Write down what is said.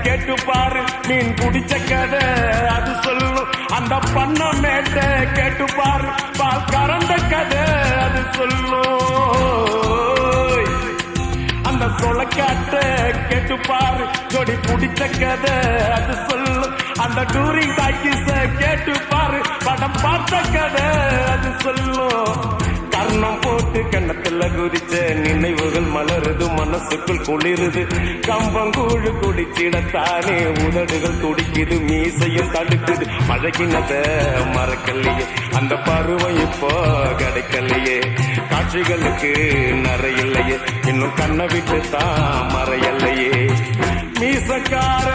கேட்டு பாரு மீன் குடிச்ச கதை அது சொல்லும் அந்த பண்ண மேட்ட கேட்டு பாரு பால் கறந்த கதை அது சொல்லும் அந்த சொலக்காட்ட கேட்டு பாரு ஜோடி பிடிச்ச கதை அது சொல்லும் அந்த டூரிங் டாக்கிஸ கேட்டு பாரு படம் பார்த்த கதை அது சொல்லும் கர்ணம் போட்டு கண்ணத்துல குதிச்ச நினைவுகள் மலருது மனசுக்குள் குளிருது கம்பங்கூழு குடிச்சிடத்தானே உதடுகள் துடிக்குது மீசையும் தடுக்குது பழகினத மறக்கலையே அந்த பருவம் இப்போ கிடைக்கலையே காட்சிகளுக்கு நிறையில்லையே இன்னும் கண்ணை விட்டு தான் மறையலையே மீசக்கார